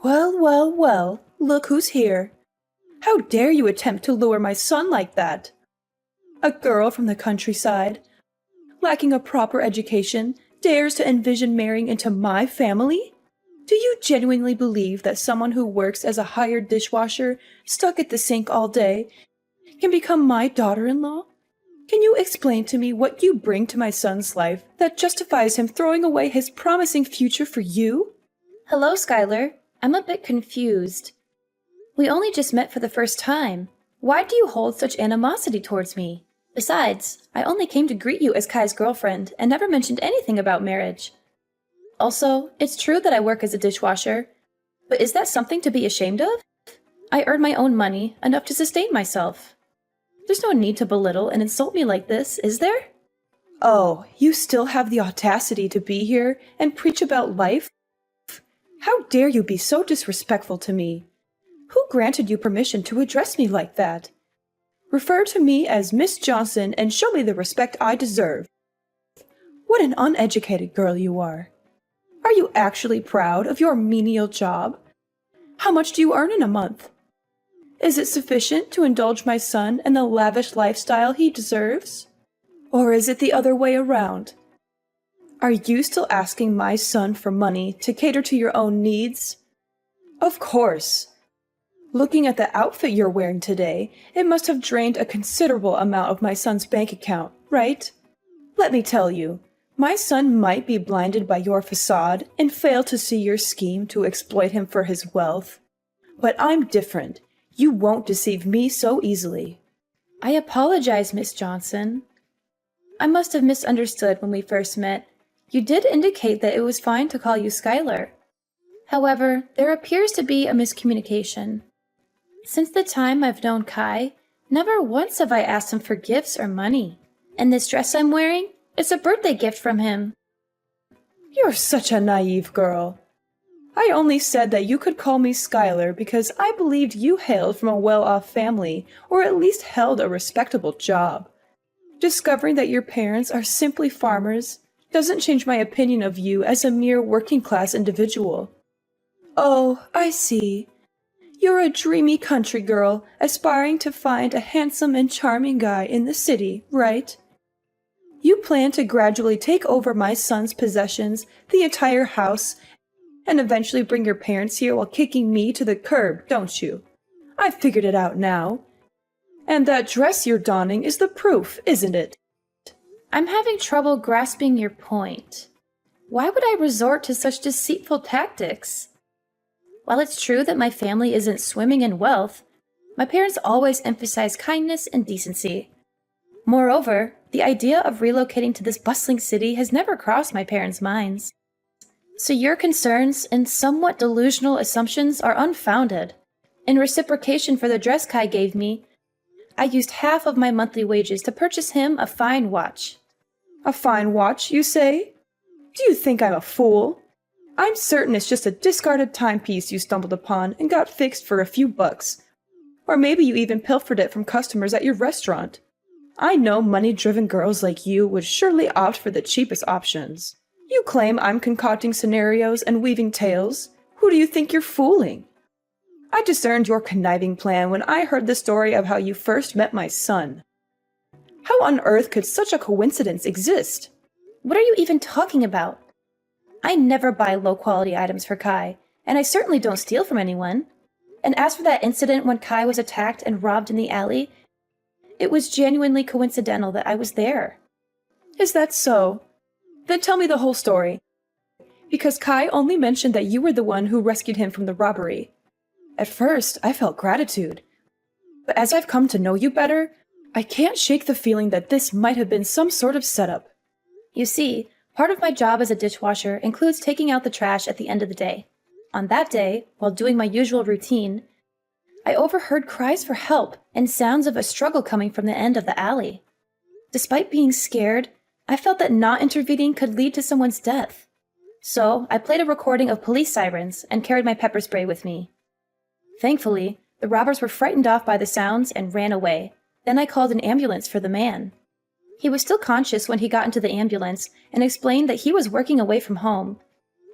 Well, well, well, look who's here. How dare you attempt to lure my son like that? A girl from the countryside, lacking a proper education, dares to envision marrying into my family? Do you genuinely believe that someone who works as a hired dishwasher, stuck at the sink all day, can become my daughter-in-law? Can you explain to me what you bring to my son's life that justifies him throwing away his promising future for you? Hello, Skylar. I'm a bit confused. We only just met for the first time. Why do you hold such animosity towards me? Besides, I only came to greet you as Kai's girlfriend and never mentioned anything about marriage. Also, it's true that I work as a dishwasher, but is that something to be ashamed of? I earn my own money, enough to sustain myself. There's no need to belittle and insult me like this, is there? Oh, you still have the audacity to be here and preach about life? How dare you be so disrespectful to me? Who granted you permission to address me like that? Refer to me as Miss Johnson and show me the respect I deserve. What an uneducated girl you are. Are you actually proud of your menial job? How much do you earn in a month? Is it sufficient to indulge my son in the lavish lifestyle he deserves? Or is it the other way around? Are you still asking my son for money to cater to your own needs? Of course. Looking at the outfit you're wearing today, it must have drained a considerable amount of my son's bank account, right? Let me tell you, my son might be blinded by your facade and fail to see your scheme to exploit him for his wealth. But I'm different. You won't deceive me so easily. I apologize, Miss Johnson. I must have misunderstood when we first met. You did indicate that it was fine to call you Skylar. However, there appears to be a miscommunication. Since the time I've known Kai, never once have I asked him for gifts or money. And this dress I'm wearing is a birthday gift from him. You're such a naive girl. I only said that you could call me Skylar because I believed you hailed from a well-off family, or at least held a respectable job. Discovering that your parents are simply farmers doesn't change my opinion of you as a mere working-class individual. Oh, I see. You're a dreamy country girl aspiring to find a handsome and charming guy in the city, right? You plan to gradually take over my son's possessions, the entire house, and eventually bring your parents here while kicking me to the curb, don't you? I've figured it out now. And that dress you're donning is the proof, isn't it? I'm having trouble grasping your point. Why would I resort to such deceitful tactics? While it's true that my family isn't swimming in wealth, my parents always emphasize kindness and decency. Moreover, the idea of relocating to this bustling city has never crossed my parents' minds. So your concerns and somewhat delusional assumptions are unfounded. In reciprocation for the dress Kai gave me, I used half of my monthly wages to purchase him a fine watch. A fine watch, you say? Do you think I'm a fool? I'm certain it's just a discarded timepiece you stumbled upon and got fixed for a few bucks. Or maybe you even pilfered it from customers at your restaurant. I know money-driven girls like you would surely opt for the cheapest options. You claim I'm concocting scenarios and weaving tales. Who do you think you're fooling? I discerned your conniving plan when I heard the story of how you first met my son. How on earth could such a coincidence exist? What are you even talking about? I never buy low-quality items for Kai, and I certainly don't steal from anyone. And as for that incident when Kai was attacked and robbed in the alley, it was genuinely coincidental that I was there. Is that so? Then tell me the whole story. Because Kai only mentioned that you were the one who rescued him from the robbery. At first, I felt gratitude. But as I've come to know you better, I can't shake the feeling that this might have been some sort of setup. You see, part of my job as a dishwasher includes taking out the trash at the end of the day. On that day, while doing my usual routine, I overheard cries for help and sounds of a struggle coming from the end of the alley. Despite being scared, I felt that not intervening could lead to someone's death. So I played a recording of police sirens and carried my pepper spray with me. Thankfully, the robbers were frightened off by the sounds and ran away. Then I called an ambulance for the man. He was still conscious when he got into the ambulance and explained that he was working away from home.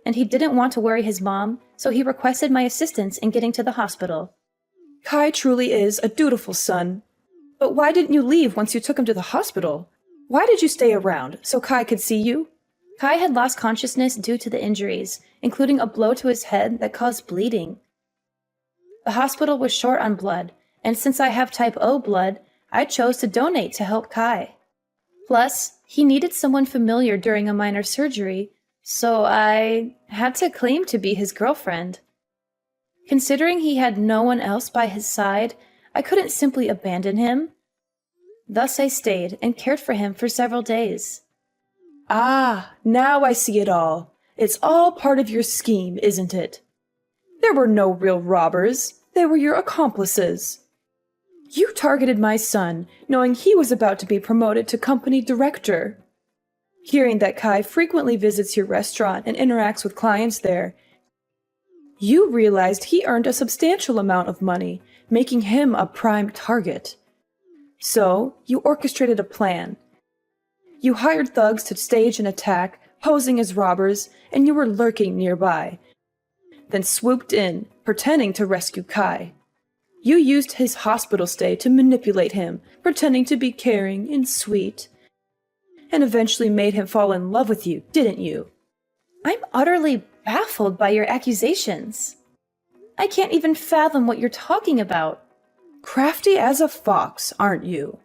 and he didn't want to worry his mom, so he requested my assistance in getting to the hospital. Kai truly is a dutiful son. But why didn't you leave once you took him to the hospital? Why did you stay around, so Kai could see you? Kai had lost consciousness due to the injuries, including a blow to his head that caused bleeding. The hospital was short on blood, and since I have type O blood, I chose to donate to help Kai. Plus, he needed someone familiar during a minor surgery, so I had to claim to be his girlfriend. Considering he had no one else by his side, I couldn't simply abandon him. Thus I stayed and cared for him for several days. Ah, now I see it all. It's all part of your scheme, isn't it? There were no real robbers. They were your accomplices. You targeted my son, knowing he was about to be promoted to company director. Hearing that Kai frequently visits your restaurant and interacts with clients there, you realized he earned a substantial amount of money, making him a prime target. So, you orchestrated a plan. You hired thugs to stage an attack, posing as robbers, and you were lurking nearby. Then swooped in, pretending to rescue Kai. You used his hospital stay to manipulate him, pretending to be caring and sweet, and eventually made him fall in love with you, didn't you? I'm utterly baffled by your accusations. I can't even fathom what you're talking about. Crafty as a fox, aren't you?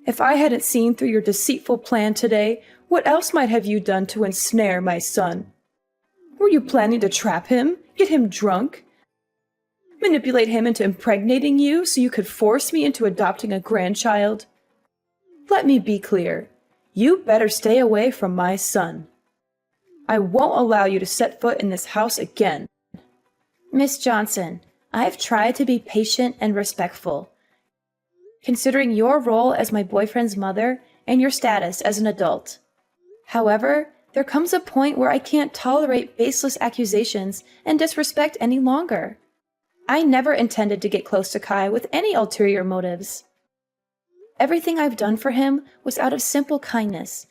If I hadn't seen through your deceitful plan today, what else might have you done to ensnare my son? Were you planning to trap him, get him drunk, manipulate him into impregnating you so you could force me into adopting a grandchild? Let me be clear. You better stay away from my son. I won't allow you to set foot in this house again. Miss Johnson, I've tried to be patient and respectful, considering your role as my boyfriend's mother and your status as an adult. However, there comes a point where I can't tolerate baseless accusations and disrespect any longer. I never intended to get close to Kai with any ulterior motives. Everything I've done for him was out of simple kindness,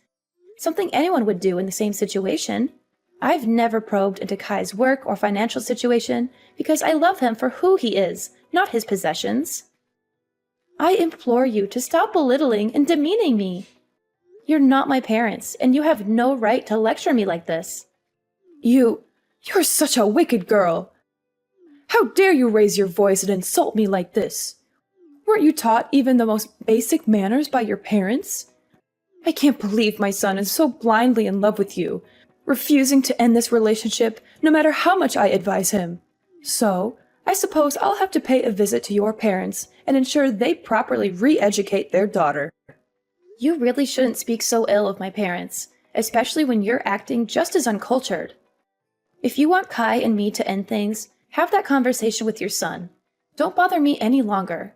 something anyone would do in the same situation. I've never probed into Kai's work or financial situation because I love him for who he is, not his possessions. I implore you to stop belittling and demeaning me. You're not my parents, and you have no right to lecture me like this. You're such a wicked girl. How dare you raise your voice and insult me like this? Weren't you taught even the most basic manners by your parents? I can't believe my son is so blindly in love with you, refusing to end this relationship no matter how much I advise him. So, I suppose I'll have to pay a visit to your parents and ensure they properly re-educate their daughter. You really shouldn't speak so ill of my parents, especially when you're acting just as uncultured. If you want Kai and me to end things, have that conversation with your son. Don't bother me any longer.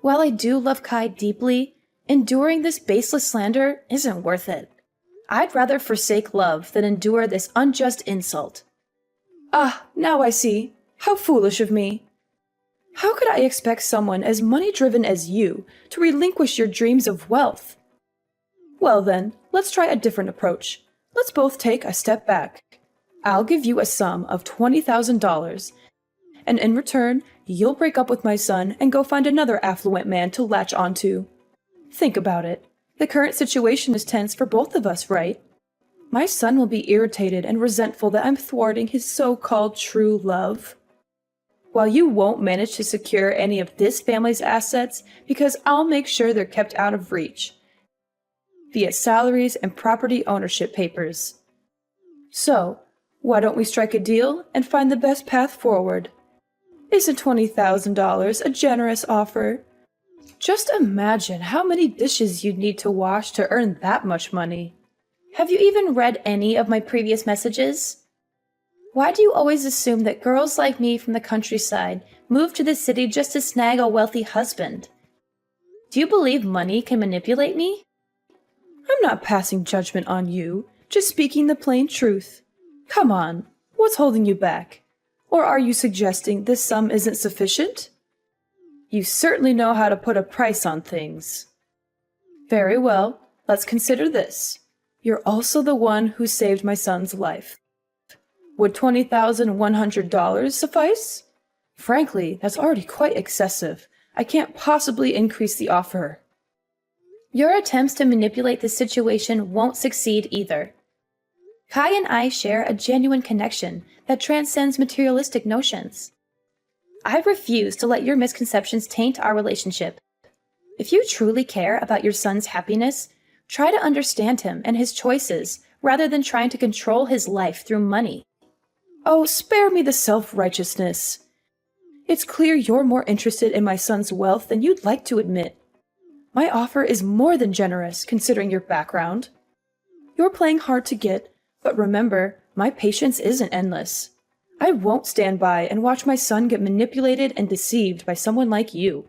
While I do love Kai deeply, enduring this baseless slander isn't worth it. I'd rather forsake love than endure this unjust insult. Ah, now I see. How foolish of me. How could I expect someone as money-driven as you to relinquish your dreams of wealth? Well then, let's try a different approach. Let's both take a step back. I'll give you a sum of $20,000, and in return, you'll break up with my son and go find another affluent man to latch onto. Think about it. The current situation is tense for both of us, right? My son will be irritated and resentful that I'm thwarting his so-called true love. While you won't manage to secure any of this family's assets because I'll make sure they're kept out of reach via salaries and property ownership papers. So, why don't we strike a deal and find the best path forward? Isn't $20,000 a generous offer? Just imagine how many dishes you'd need to wash to earn that much money. Have you even read any of my previous messages? Why do you always assume that girls like me from the countryside move to the city just to snag a wealthy husband? Do you believe money can manipulate me? I'm not passing judgment on you, just speaking the plain truth. Come on, what's holding you back? Or are you suggesting this sum isn't sufficient? You certainly know how to put a price on things. Very well, let's consider this. You're also the one who saved my son's life. Would $20,100 suffice? Frankly, that's already quite excessive. I can't possibly increase the offer. Your attempts to manipulate the situation won't succeed either. Kai and I share a genuine connection that transcends materialistic notions. I refuse to let your misconceptions taint our relationship. If you truly care about your son's happiness, try to understand him and his choices rather than trying to control his life through money. Oh, spare me the self-righteousness. It's clear you're more interested in my son's wealth than you'd like to admit. My offer is more than generous, considering your background. You're playing hard to get, but remember, my patience isn't endless. I won't stand by and watch my son get manipulated and deceived by someone like you.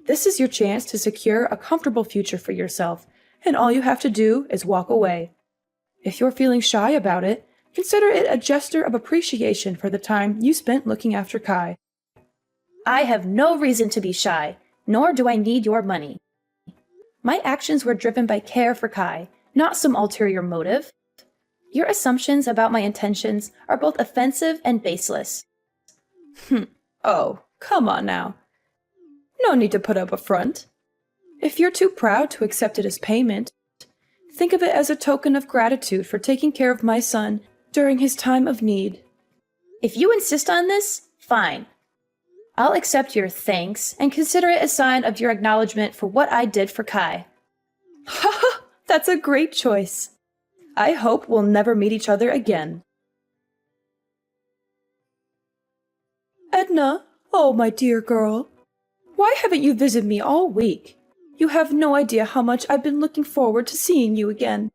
This is your chance to secure a comfortable future for yourself, and all you have to do is walk away. If you're feeling shy about it, consider it a gesture of appreciation for the time you spent looking after Kai. I have no reason to be shy, nor do I need your money. My actions were driven by care for Kai, not some ulterior motive. Your assumptions about my intentions are both offensive and baseless. Oh, come on now. No need to put up a front. If you're too proud to accept it as payment, think of it as a token of gratitude for taking care of my son during his time of need. If you insist on this, fine. I'll accept your thanks and consider it a sign of your acknowledgement for what I did for Kai. Haha, that's a great choice. I hope we'll never meet each other again. Edna, oh my dear girl, why haven't you visited me all week? You have no idea how much I've been looking forward to seeing you again.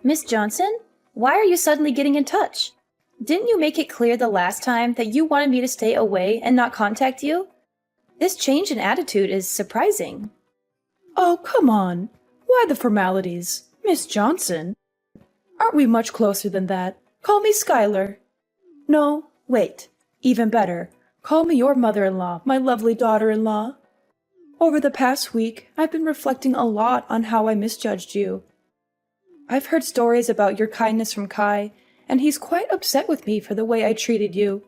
Miss Johnson, why are you suddenly getting in touch? Didn't you make it clear the last time that you wanted me to stay away and not contact you? This change in attitude is surprising. Oh, come on. Why the formalities? Miss Johnson? Aren't we much closer than that? Call me Schuyler. No, wait. Even better. Call me your mother-in-law, my lovely daughter-in-law. Over the past week, I've been reflecting a lot on how I misjudged you. I've heard stories about your kindness from Kai, and he's quite upset with me for the way I treated you.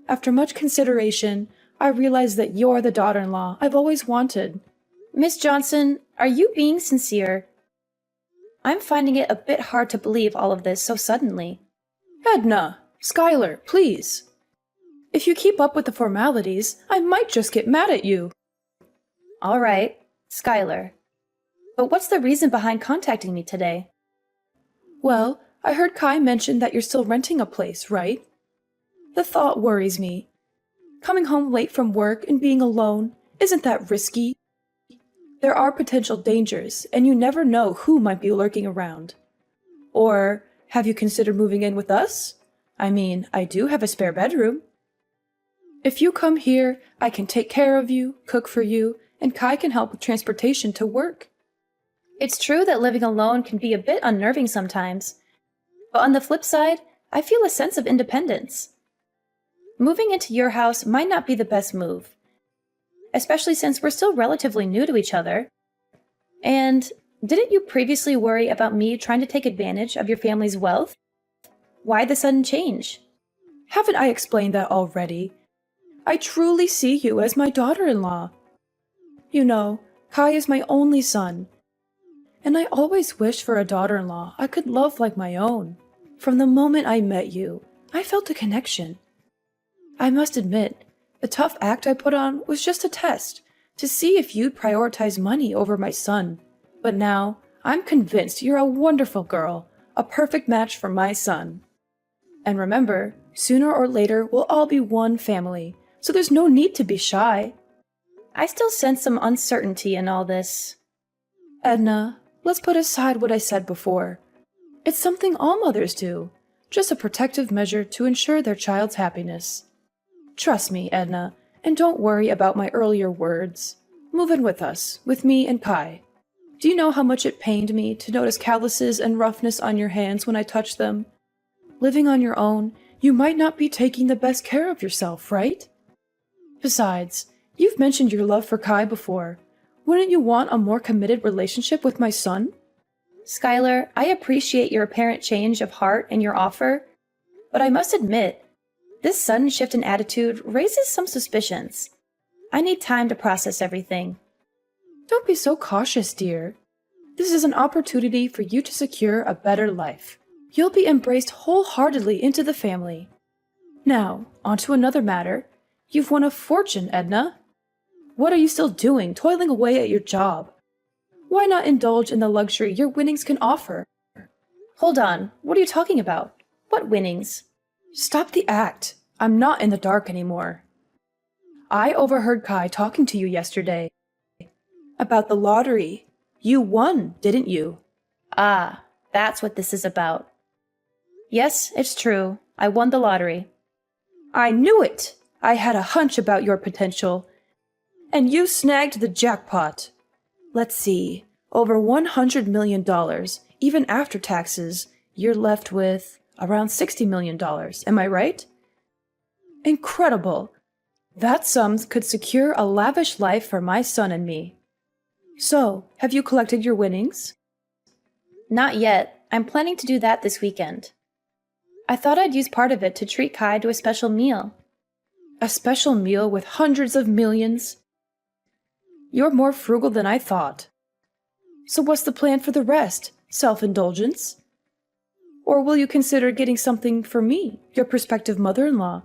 After much consideration, I realized that you're the daughter-in-law I've always wanted. Miss Johnson, are you being sincere? I'm finding it a bit hard to believe all of this so suddenly. Edna, Schuyler, please. If you keep up with the formalities, I might just get mad at you. All right, Schuyler. But what's the reason behind contacting me today? Well, I heard Kai mention that you're still renting a place, right? The thought worries me. Coming home late from work and being alone, isn't that risky? There are potential dangers, and you never know who might be lurking around. Or, have you considered moving in with us? I mean, I do have a spare bedroom. If you come here, I can take care of you, cook for you, and Kai can help with transportation to work. It's true that living alone can be a bit unnerving sometimes. But on the flip side, I feel a sense of independence. Moving into your house might not be the best move, especially since we're still relatively new to each other. And didn't you previously worry about me trying to take advantage of your family's wealth? Why the sudden change? Haven't I explained that already? I truly see you as my daughter-in-law. You know, Kai is my only son, and I always wished for a daughter-in-law I could love like my own. From the moment I met you, I felt a connection. I must admit, the tough act I put on was just a test, to see if you'd prioritize money over my son. But now, I'm convinced you're a wonderful girl, a perfect match for my son. And remember, sooner or later we'll all be one family, so there's no need to be shy. I still sense some uncertainty in all this. Edna, let's put aside what I said before. It's something all mothers do, just a protective measure to ensure their child's happiness. Trust me, Edna, and don't worry about my earlier words. Move in with us, with me and Kai. Do you know how much it pained me to notice calluses and roughness on your hands when I touched them? Living on your own, you might not be taking the best care of yourself, right? Besides, you've mentioned your love for Kai before. Wouldn't you want a more committed relationship with my son? Schuyler, I appreciate your apparent change of heart and your offer, but I must admit, this sudden shift in attitude raises some suspicions. I need time to process everything. Don't be so cautious, dear. This is an opportunity for you to secure a better life. You'll be embraced wholeheartedly into the family. Now, on to another matter. You've won a fortune, Edna. What are you still doing, toiling away at your job? Why not indulge in the luxury your winnings can offer? Hold on, what are you talking about? What winnings? Stop the act. I'm not in the dark anymore. I overheard Kai talking to you yesterday. About the lottery. You won, didn't you? Ah, that's what this is about. Yes, it's true. I won the lottery. I knew it! I had a hunch about your potential. And you snagged the jackpot. Let's see, over $100 million, even after taxes, you're left with around $60 million, am I right? Incredible! That sum could secure a lavish life for my son and me. So, have you collected your winnings? Not yet. I'm planning to do that this weekend. I thought I'd use part of it to treat Kai to a special meal. A special meal with hundreds of millions? You're more frugal than I thought. So what's the plan for the rest? Self-indulgence? Or will you consider getting something for me, your prospective mother-in-law?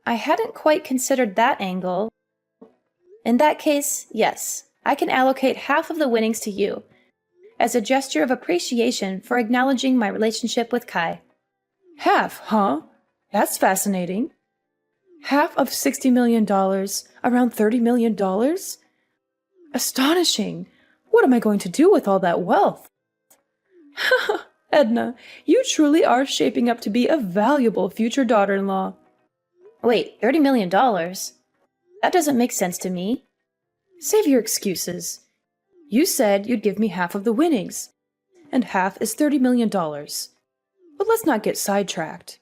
I hadn't quite considered that angle. In that case, yes, I can allocate half of the winnings to you, as a gesture of appreciation for acknowledging my relationship with Kai. Half, huh? That's fascinating. Half of $60 million, around $30 million? Astonishing! What am I going to do with all that wealth? Edna, you truly are shaping up to be a valuable future daughter-in-law. Wait, $30 million? That doesn't make sense to me. Save your excuses. You said you'd give me half of the winnings, and half is $30 million. But let's not get sidetracked.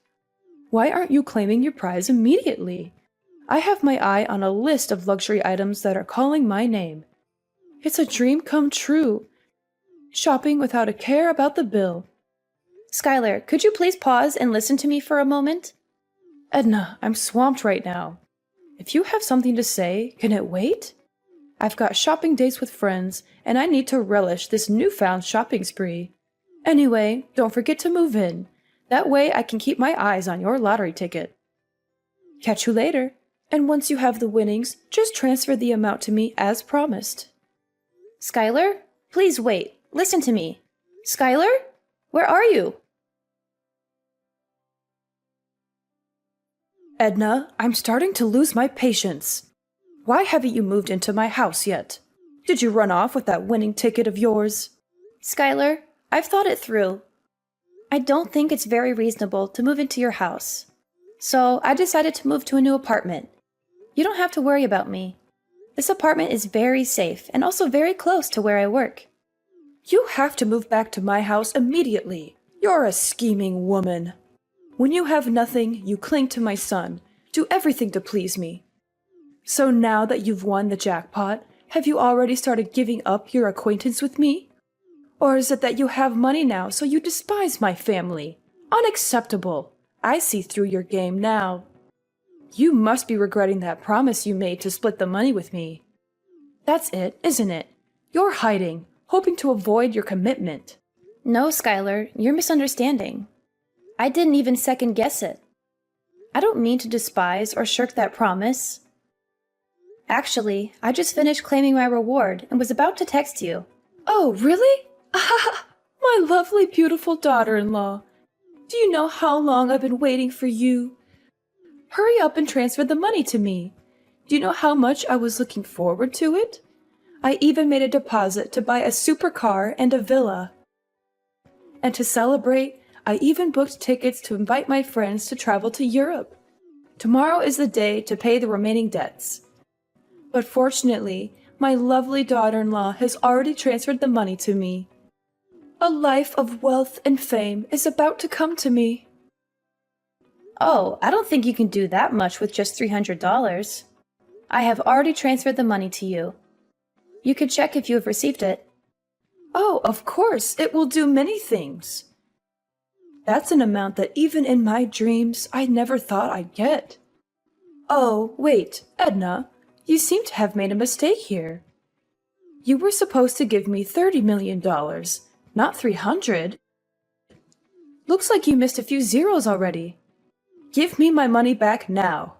Why aren't you claiming your prize immediately? I have my eye on a list of luxury items that are calling my name. It's a dream come true. Shopping without a care about the bill. Skylar, could you please pause and listen to me for a moment? Edna, I'm swamped right now. If you have something to say, can it wait? I've got shopping dates with friends, and I need to relish this newfound shopping spree. Anyway, don't forget to move in. That way I can keep my eyes on your lottery ticket. Catch you later, and once you have the winnings, just transfer the amount to me as promised. Skylar, please wait. Listen to me. Skylar? Where are you? Edna, I'm starting to lose my patience. Why haven't you moved into my house yet? Did you run off with that winning ticket of yours? Skylar, I've thought it through. I don't think it's very reasonable to move into your house. So I decided to move to a new apartment. You don't have to worry about me. This apartment is very safe and also very close to where I work. You have to move back to my house immediately. You're a scheming woman. When you have nothing, you cling to my son, do everything to please me. So now that you've won the jackpot, have you already started giving up your acquaintance with me? Or is it that you have money now, so you despise my family? Unacceptable. I see through your game now. You must be regretting that promise you made to split the money with me. That's it, isn't it? You're hiding, hoping to avoid your commitment. No, Skylar, you're misunderstanding. I didn't even second guess it. I don't mean to despise or shirk that promise. Actually, I just finished claiming my reward and was about to text you. Oh, really? My lovely, beautiful daughter-in-law. Do you know how long I've been waiting for you? Hurry up and transfer the money to me. Do you know how much I was looking forward to it? I even made a deposit to buy a supercar and a villa. And to celebrate, I even booked tickets to invite my friends to travel to Europe. Tomorrow is the day to pay the remaining debts. But fortunately, my lovely daughter-in-law has already transferred the money to me. A life of wealth and fame is about to come to me. Oh, I don't think you can do that much with just $300. I have already transferred the money to you. You can check if you have received it. Oh, of course, it will do many things. That's an amount that even in my dreams I never thought I'd get. Oh, wait, Edna, you seem to have made a mistake here. You were supposed to give me $30 million, not 300. Looks like you missed a few zeros already. Give me my money back now.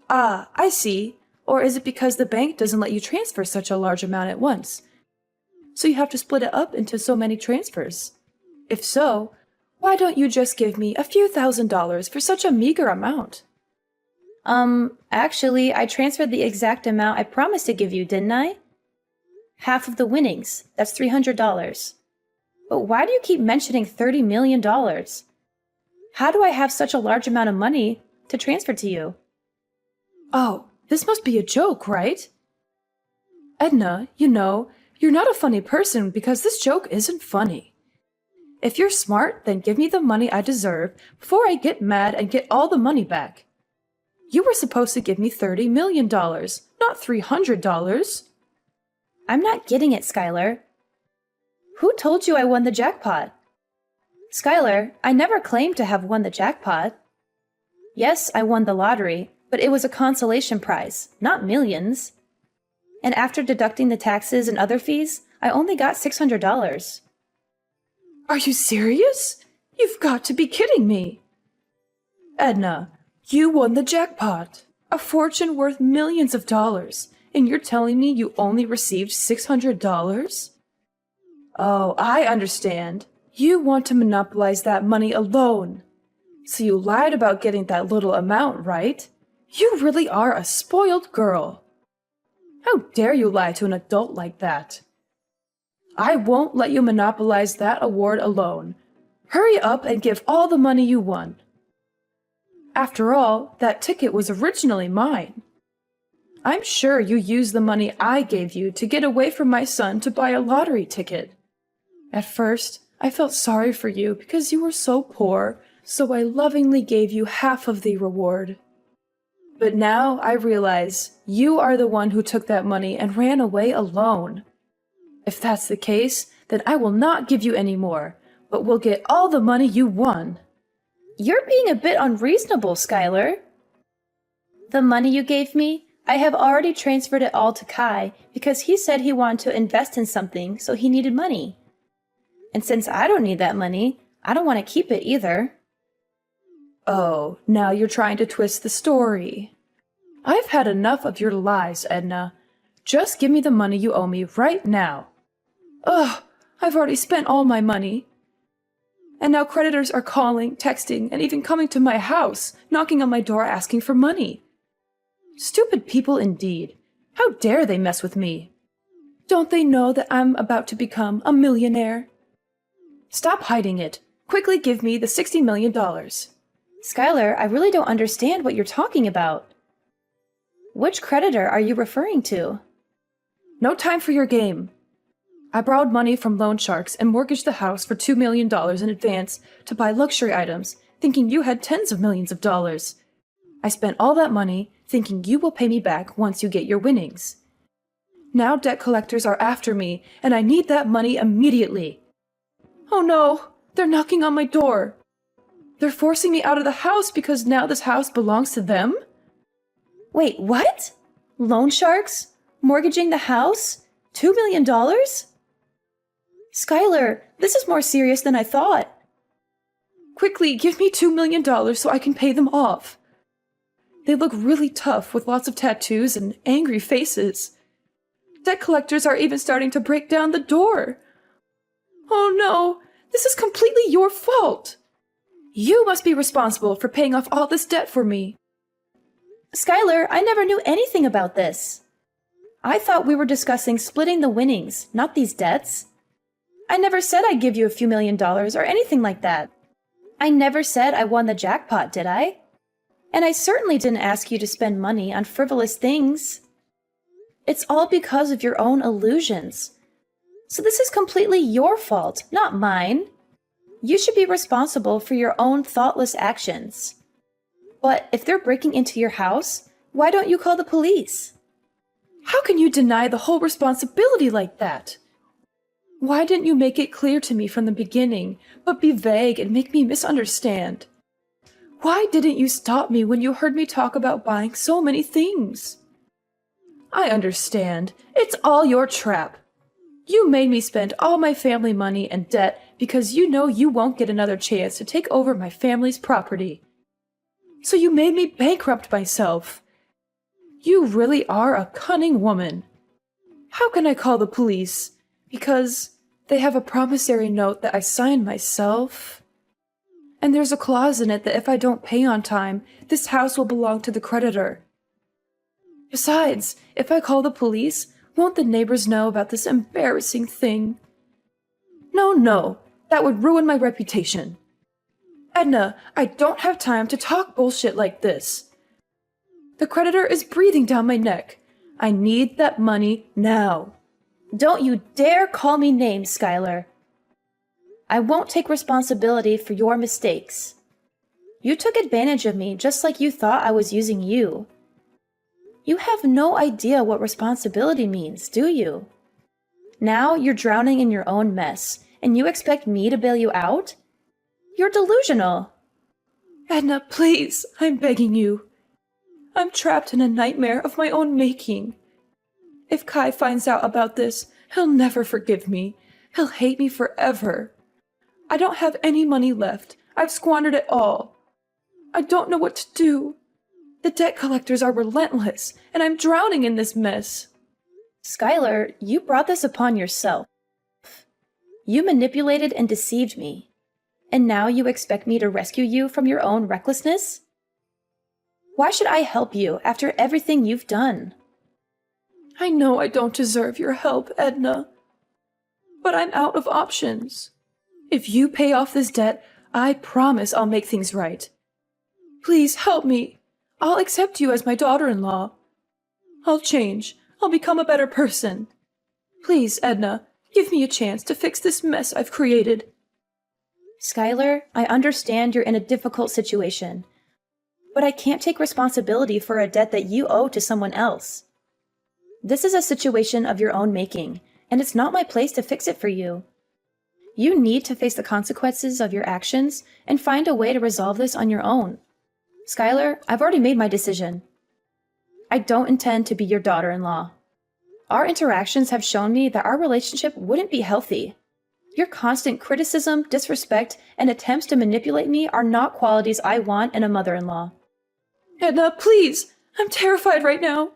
Ah, I see. Or is it because the bank doesn't let you transfer such a large amount at once? So you have to split it up into so many transfers. If so, why don't you just give me a few $1,000s for such a meager amount? Actually, I transferred the exact amount I promised to give you, didn't I? Half of the winnings. That's $300. But why do you keep mentioning $30 million? How do I have such a large amount of money to transfer to you? Oh, this must be a joke, right? Edna, you're not a funny person because this joke isn't funny. If you're smart, then give me the money I deserve before I get mad and get all the money back. You were supposed to give me $30 million, not $300. I'm not getting it, Skylar. Who told you I won the jackpot? Skylar, I never claimed to have won the jackpot. Yes, I won the lottery, but it was a consolation prize, not millions. And after deducting the taxes and other fees, I only got $600. Are you serious? You've got to be kidding me. Edna, you won the jackpot, a fortune worth millions of dollars, and you're telling me you only received $600? Oh, I understand. You want to monopolize that money alone. So you lied about getting that little amount, right? You really are a spoiled girl. How dare you lie to an adult like that? I won't let you monopolize that award alone. Hurry up and give all the money you won. After all, that ticket was originally mine. I'm sure you used the money I gave you to get away from my son to buy a lottery ticket. At first, I felt sorry for you because you were so poor, so I lovingly gave you half of the reward. But now I realize you are the one who took that money and ran away alone. If that's the case, then I will not give you any more, but will get all the money you won. You're being a bit unreasonable, Skylar. The money you gave me, I have already transferred it all to Kai because he said he wanted to invest in something, so he needed money. And since I don't need that money, I don't want to keep it either. Oh, now you're trying to twist the story. I've had enough of your lies, Edna. Just give me the money you owe me right now. Ugh, I've already spent all my money. And now creditors are calling, texting, and even coming to my house, knocking on my door asking for money. Stupid people indeed. How dare they mess with me? Don't they know that I'm about to become a millionaire? Stop hiding it. Quickly give me the $60 million. Skylar, I really don't understand what you're talking about. Which creditor are you referring to? No time for your game. I borrowed money from loan sharks and mortgaged the house for $2 million in advance to buy luxury items, thinking you had tens of millions of dollars. I spent all that money thinking you will pay me back once you get your winnings. Now debt collectors are after me, and I need that money immediately. Oh no, they're knocking on my door. They're forcing me out of the house because now this house belongs to them? Wait, what? Loan sharks? Mortgaging the house? $2 million? Skylar, this is more serious than I thought. Quickly, give me $2 million so I can pay them off. They look really tough with lots of tattoos and angry faces. Debt collectors are even starting to break down the door. Oh no, this is completely your fault. You must be responsible for paying off all this debt for me. Skylar, I never knew anything about this. I thought we were discussing splitting the winnings, not these debts. I never said I'd give you a few $1,000,000 or anything like that. I never said I won the jackpot, did I? And I certainly didn't ask you to spend money on frivolous things. It's all because of your own illusions. So this is completely your fault, not mine. You should be responsible for your own thoughtless actions. But if they're breaking into your house, why don't you call the police? How can you deny the whole responsibility like that? Why didn't you make it clear to me from the beginning, but be vague and make me misunderstand? Why didn't you stop me when you heard me talk about buying so many things? I understand. It's all your trap. You made me spend all my family money and debt because you know you won't get another chance to take over my family's property. So you made me bankrupt myself. You really are a cunning woman. How can I call the police? Because they have a promissory note that I signed myself. And there's a clause in it that if I don't pay on time, this house will belong to the creditor. Besides, if I call the police, won't the neighbors know about this embarrassing thing? No, that would ruin my reputation. Edna, I don't have time to talk bullshit like this. The creditor is breathing down my neck. I need that money now. Don't you dare call me names, Skylar. I won't take responsibility for your mistakes. You took advantage of me just like you thought I was using you. You have no idea what responsibility means, do you? Now you're drowning in your own mess, and you expect me to bail you out? You're delusional. Edna, please, I'm begging you. I'm trapped in a nightmare of my own making. If Kai finds out about this, he'll never forgive me. He'll hate me forever. I don't have any money left. I've squandered it all. I don't know what to do. The debt collectors are relentless, and I'm drowning in this mess. Skylar, you brought this upon yourself. You manipulated and deceived me. And now you expect me to rescue you from your own recklessness? Why should I help you after everything you've done? I know I don't deserve your help, Edna. But I'm out of options. If you pay off this debt, I promise I'll make things right. Please help me. I'll accept you as my daughter-in-law. I'll change. I'll become a better person. Please, Edna, give me a chance to fix this mess I've created. Skylar, I understand you're in a difficult situation, but I can't take responsibility for a debt that you owe to someone else. This is a situation of your own making, and it's not my place to fix it for you. You need to face the consequences of your actions and find a way to resolve this on your own. Skylar, I've already made my decision. I don't intend to be your daughter-in-law. Our interactions have shown me that our relationship wouldn't be healthy. Your constant criticism, disrespect, and attempts to manipulate me are not qualities I want in a mother-in-law. Edna, please! I'm terrified right now.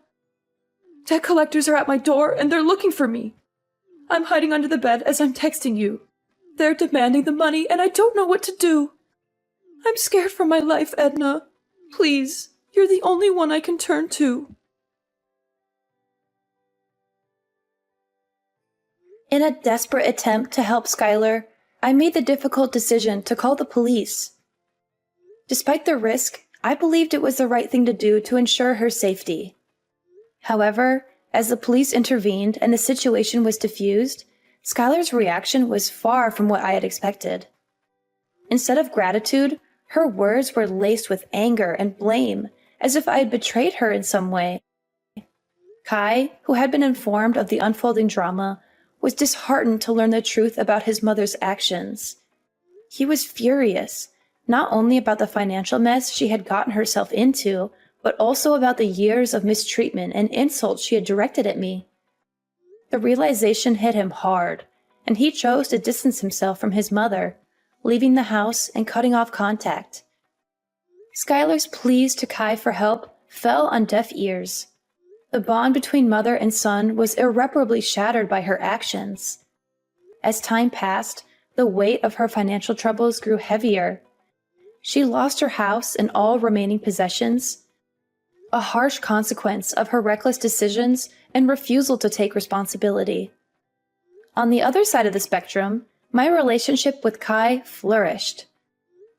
Debt collectors are at my door, and they're looking for me. I'm hiding under the bed as I'm texting you. They're demanding the money, and I don't know what to do. I'm scared for my life, Edna. Please, you're the only one I can turn to. In a desperate attempt to help Skylar, I made the difficult decision to call the police. Despite the risk, I believed it was the right thing to do to ensure her safety. However, as the police intervened and the situation was diffused, Skylar's reaction was far from what I had expected. Instead of gratitude, her words were laced with anger and blame, as if I had betrayed her in some way. Kai, who had been informed of the unfolding drama, was disheartened to learn the truth about his mother's actions. He was furious, not only about the financial mess she had gotten herself into, but also about the years of mistreatment and insults she had directed at me. The realization hit him hard, and he chose to distance himself from his mother, leaving the house and cutting off contact. Skylar's pleas to Kai for help fell on deaf ears. The bond between mother and son was irreparably shattered by her actions. As time passed, the weight of her financial troubles grew heavier. She lost her house and all remaining possessions, a harsh consequence of her reckless decisions and refusal to take responsibility. On the other side of the spectrum, my relationship with Kai flourished.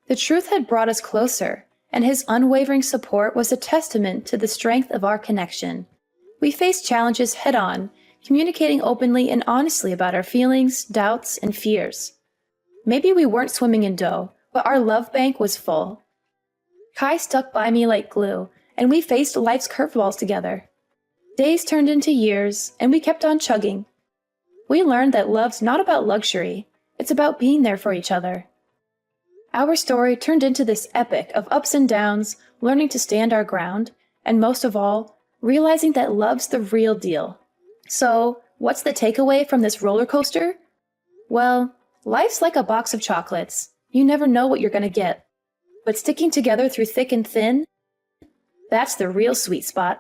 The truth had brought us closer, and his unwavering support was a testament to the strength of our connection. We faced challenges head-on, communicating openly and honestly about our feelings, doubts, and fears. Maybe we weren't swimming in dough, but our love bank was full. Kai stuck by me like glue, and we faced life's curveballs together. Days turned into years, and we kept on chugging. We learned that love's not about luxury, it's about being there for each other. Our story turned into this epic of ups and downs, learning to stand our ground, and most of all, realizing that love's the real deal. So, what's the takeaway from this roller coaster? Well, life's like a box of chocolates. You never know what you're gonna get. But sticking together through thick and thin, that's the real sweet spot.